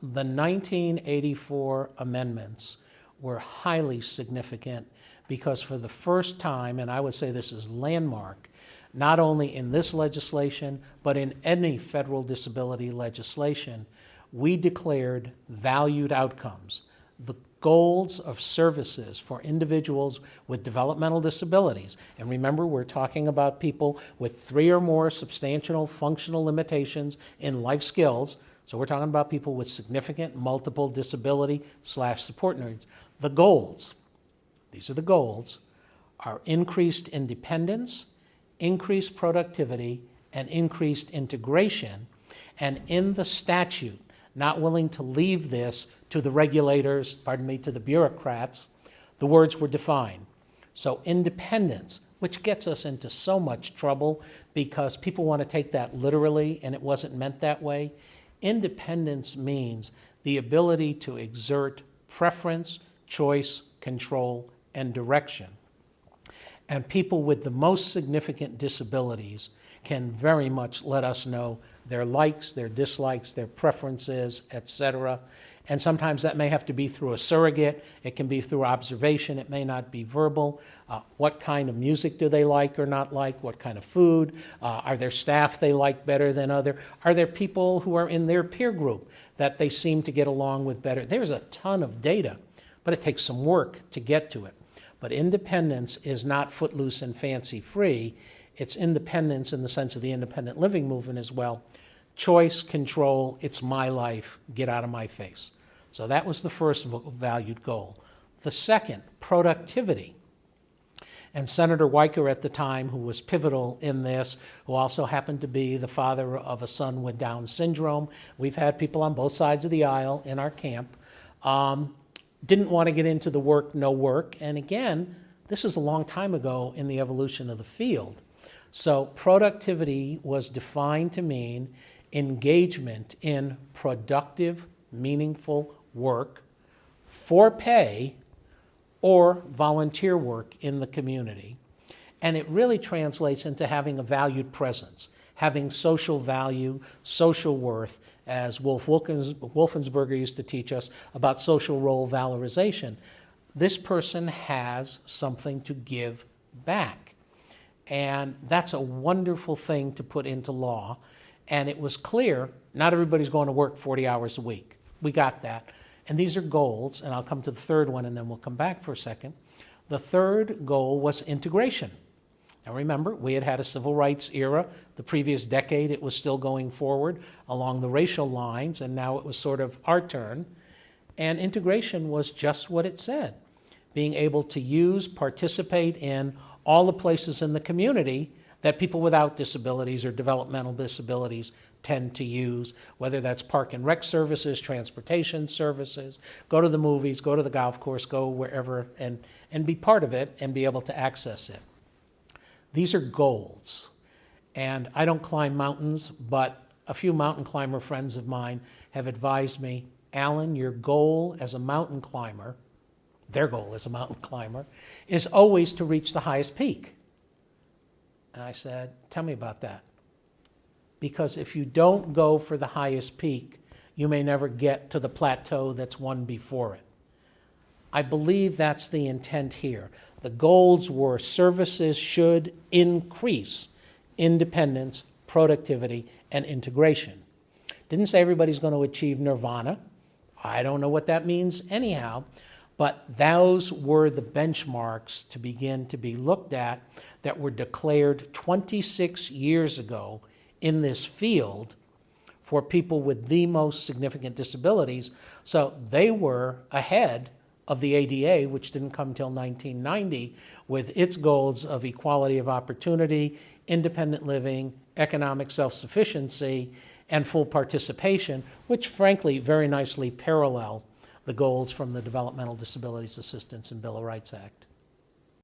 The 1984 amendments were highly significant because for the first time, and I would say this is landmark, not only in this legislation, but in any federal disability legislation, we declared valued outcomes, the goals of services for individuals with developmental disabilities. And remember, we're talking about people with 3 or more substantial functional limitations in life skills. So we're talking about people with significant multiple disability/support needs. The goals, these are the goals, are increased independence, increased productivity, and increased integration. And in the statute, not willing to leave this to the regulators, to the bureaucrats, the words were defined. So independence, which gets us into so much trouble because people want to take that literally and it wasn't meant that way. Independence means the ability to exert preference, choice, control, and direction. And people with the most significant disabilities can very much let us know their likes, their dislikes, their preferences, etc. And sometimes that may have to be through a surrogate. It can be through observation. It may not be verbal. What kind of music do they like or not like? What kind of food? Are there staff they like better than other? Are there people who are in their peer group that they seem to get along with better? There's a ton of data, but it takes some work to get to it. But independence is not footloose and fancy-free. It's independence in the sense of the independent living movement as well. Choice, control, it's my life, get out of my face. So that was the first valued goal. The second, productivity. And Senator Weicker at the time, who was pivotal in this, who also happened to be the father of a son with Down syndrome, we've had people on both sides of the aisle in our camp, didn't want to get into the work, no work. And again, this is a long time ago in the evolution of the field. So productivity was defined to mean engagement in productive, meaningful work for pay or volunteer work in the community. And it really translates into having a valued presence, having social value, social worth, as Wolfensberger used to teach us about social role valorization. This person has something to give back. And that's a wonderful thing to put into law. And it was clear, not everybody's going to work 40 hours a week. We got that. And these are goals, and I'll come to the third one and then we'll come back for a second. The third goal was integration. Now remember, we had had a civil rights era. The previous decade, it was still going forward along the racial lines, and now it was sort of our turn. And integration was just what it said. Being able to use, participate in all the places in the community that people without disabilities or developmental disabilities tend to use, whether that's park and rec services, transportation services, go to the movies, go to the golf course, go wherever and be part of it and be able to access it. These are goals. And I don't climb mountains, but a few mountain climber friends of mine have advised me, Alan, your goal as a mountain climber, their goal as a mountain climber, is always to reach the highest peak. And I said, tell me about that. Because if you don't go for the highest peak, you may never get to the plateau that's one before it. I believe that's the intent here. The goals were services should increase independence, productivity, and integration. Didn't say everybody's going to achieve nirvana. I don't know what that means anyhow. But those were the benchmarks to begin to be looked at that were declared 26 years ago in this field for people with the most significant disabilities. So they were ahead of the ADA, which didn't come until 1990, with its goals of equality of opportunity, independent living, economic self-sufficiency, and full participation, which frankly very nicely parallel the goals from the Developmental Disabilities Assistance and Bill of Rights Act.